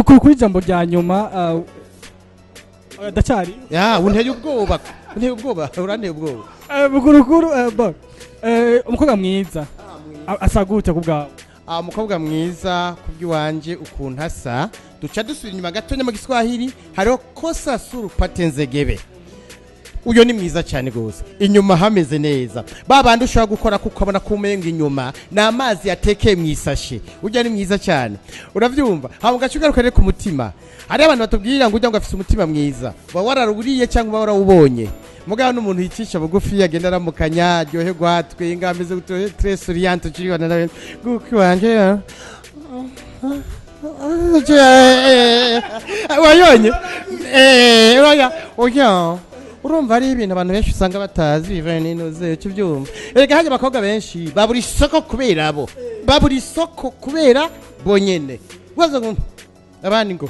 mukuru kuri jambo rya nyuma dacari unteye ubwoba uranteye ubwoba mukuru umukobwa mwiza asa gute kubwawe umukobwa mwiza kubwiwanje ukuntu asa duca dusubira inyuma gato mu Giswahili hariho kosa suru patenzegebe uyo ni mwiza cyane gose inyuma hameze neza babandi ushaka gukora kuko abona kumenga inyuma na amazi yatekeye mwisashe ujya ni mwiza cyane uravyumva ha mugacugaruka ku mutima hari abantu batubwira ngo ujya ngo afise umutima mwiza wa wararuriye cyangwa warawubonye mugabo n'umuntu yicisha bugufi yagenda aramukanya ryohe gwatwe ingameze gutohe tres oriente kiribana nawe guki wanje wayonye oya urumva ari ibintu abantu benshi usanga batazi bivanye n'inoze cyo byumva erega haje abakobwa benshi babura isoko kubera abo babura isoko kubera bonyene wazo ngo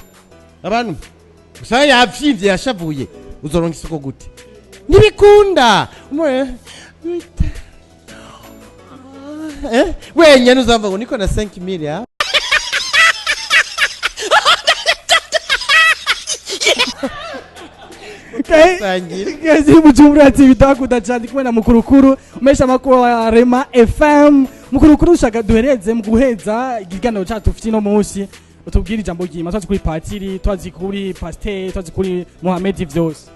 abantu usanga yavyivye yashavuye uzoronka isoko gute nibikunda wenye nuzava ngo niko na 5,000 ya Kazi Bujumbura TV takuda cyane kubera MUKURUKURU umesha makuru wa Rema FM MUKURUKURU shaka duhereze mu guheza igiganiro cyacu tufite no munsi utubwira ijambo ry'Imana twazi kuri patiri twazi kuri pasteur twazi kuri Muhammad vyose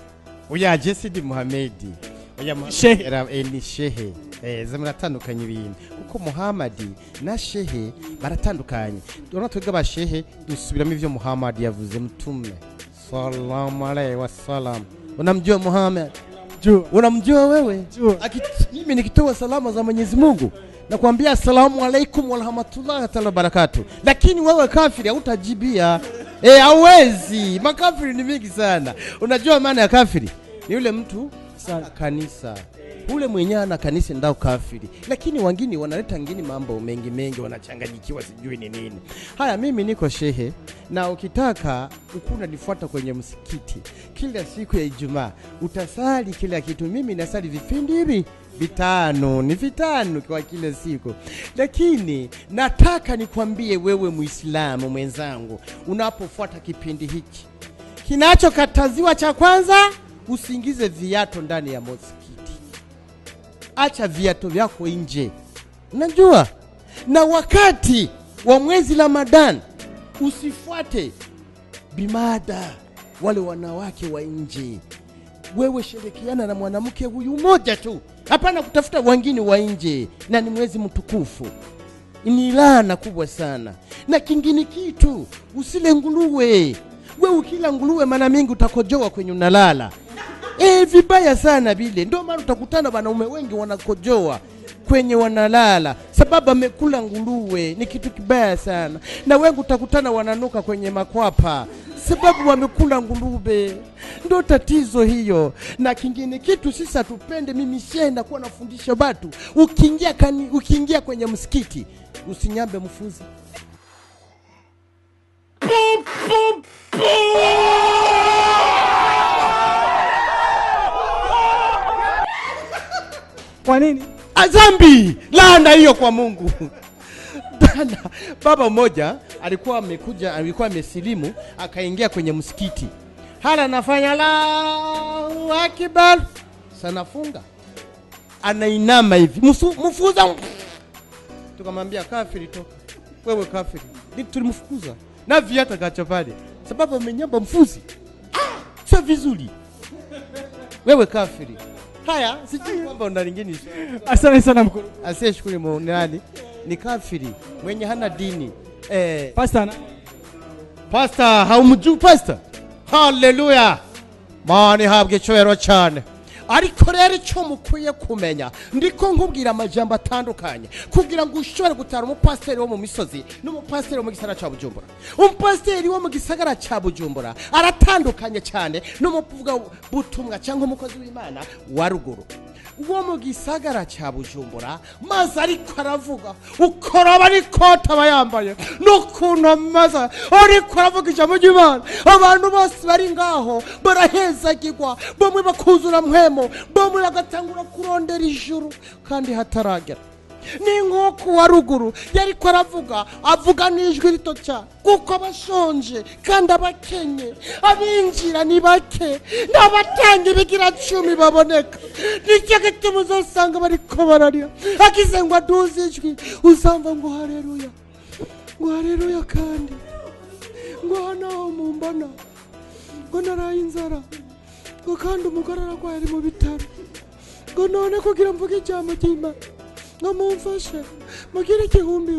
oya Jesse di Muhammad oya shehe ni shehe zamaratandukanye ibintu kuko Muhammad na shehe baratandukanye urabona twebwe abashehe dusubiramo ivyo Muhammad yavuze mutume sallallahu alayhi wasallam unamjua Muhammad unamjua wewe mimi nikitoa salama za Mwenyezi Mungu nakwambia assalamu alaykum wa rahmatullahi wa barakatuh lakini wewe kafiri hautajibia hauwezi makafiri ni mingi sana unajua maana ya kafiri ni yule mtu sana kanisa ule mwenye ana kanisa ndao kafiri lakini wengine wanaleta ngini mambo mengi wanachanganyikiwa sijui ni nini haya mimi niko shehe na ukitaka ukuna nifuata kwenye msikiti kila siku ya Ijumaa utasali kila kitu mimi nasali vipindi hivi vitano kwa kila siku lakini nataka nikwambie wewe Muislamu mwenzangu unapofuata kipindi hiki kinachokataziwa cha kwanza usiingize viato ndani ya msikiti acha viato vyako nje unajua na wakati wa mwezi Ramadhan usifuate bimada wale wanawake wa nje wewe shirikiana na mwanamke huyu mmoja tu hapana kutafuta wengine wa nje na ni mwezi mtukufu ni laana kubwa sana na kingine kitu usile nguruwe wewe ukila nguruwe mara mingi utakojoa kwenye unalala vibaya sana vile ndio maana utakutana wanaume wengi wanakojoa kwenye wanalala sababu amekula nguruwe ni kitu kibaya sana na wengi utakutana wananuka kwenye makwapa sababu wamekula nguruwe ndio tatizo hiyo na kingine kitu sisi tupende mimi shenda kuwa nafundisha watu ukiingia kwenye msikiti usinyambe mfuzi kwa nini azambi laana hiyo kwa Mungu dana baba mmoja alikuwa amesilimu akaingia kwenye msikiti hala anafanya Allahu akbar sanafunga anainama hivi mfuza tukamwambia kafiri toka wewe kafiri tulimfukuza na viata kacha pale sababu amenyamba mfuzi sio vizuri wewe kafiri haya sijui kwamba una lingine asante sana mkuu asiyeshukuru nani ni kafiri mwenye hana dini pastor haumjui pastor haleluya mani habwe cyero cyane ariko rero icyo mukwiye kumenya ndiko nkubwira amajambo atandukanye kugira ngo ushobore gutara umupasiteri wo mu misozi n'umupasiteri wo mu gisagara cya Bujumbura umupasiteri wo mu gisagara cya Bujumbura aratandukanye cyane n'umuvuga butumwa cyangwa umukozi w'Imana wa ruguru uwo mu gisagara cya Bujumbura maze ariko aravuga ukora bari kota bayambaye n'ukuntu maze ariko aravuga ijambo ry'Imana abantu bose bari ngaho barahezagirwa bamwe bakuzura mhemo bamwe bagatangura kurondera ijuru kandi hataragera ni nk'uko wa ruguru yari ko avuga n'ijwi rito cyane kuko abashonje kandi abakenye abinjira ni bake n'abatanga ibigira 10 baboneka nicyo gituma uzasanga bari ko bararira akize ngo aduze ijwi uzamva ngo haleluya kandi ngo hano mumbana ngo naraye inzara ngo kandi umugore aragwaye ari mu bitaro ngo none kugira mvuge ijambo ry'Imana ngo mumfashe mugire igihumbi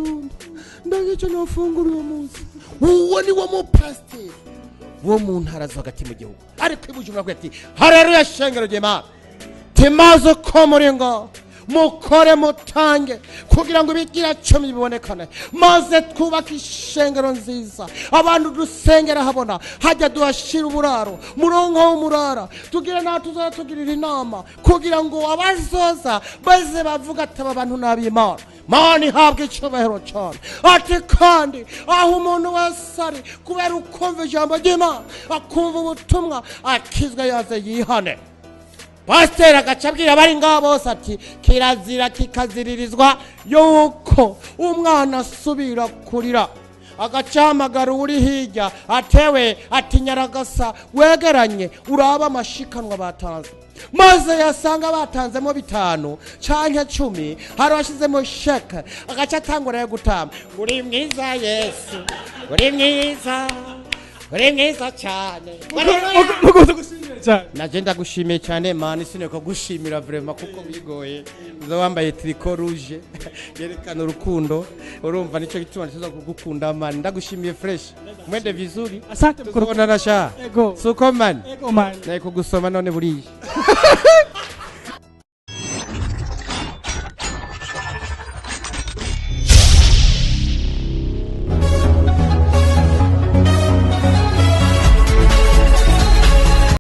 ndangicyo nofungura uwo munsi uwo ni wo mupasiteri wo mu ntara zo hagati mu gihugu ariko ibujumura ko ati haleluya shengero ry'Imana timazo ko muri ngo mukore mutange kugira ngo ibigira 10 bibonekane maze twubaka ishengero nziza abantu dusengera habona hajya duhashira uburaro murongo w'umurara tugira na tuzatugirira inama kugira ngo abazoza baze bavuga ati aba bantu nab'Imana mani habwe icyubahiro cyane ati kandi aho umuntu wese ari kubera ukumva ijambo ry'Imana akumva ubutumwa akizwa yaze yihane. Pasiteri agacabwira abari ngaho bose ati kirazira kikaziririzwa yuko umwana asubira kurira agacamagara uri hirya atewe ati nyaragasa wegeranye uraba amashikanwa batanze maze yasanga batanzemo 5 canke 10 hari washizemo sheke agaca atangura yo gutamba uri mwiza Yesu uri mwiza cyane nagenda gushimiye cyane mani sineko gushimira vraiment kuko bigoye uza wambaye tricot rouge yerekana urukundo urumva nico gituma ntiza kugukunda mani ndagushimiye fresh mwende vizuri asante mukuru nasha ego suko mani ego mani nako gusoma none buriye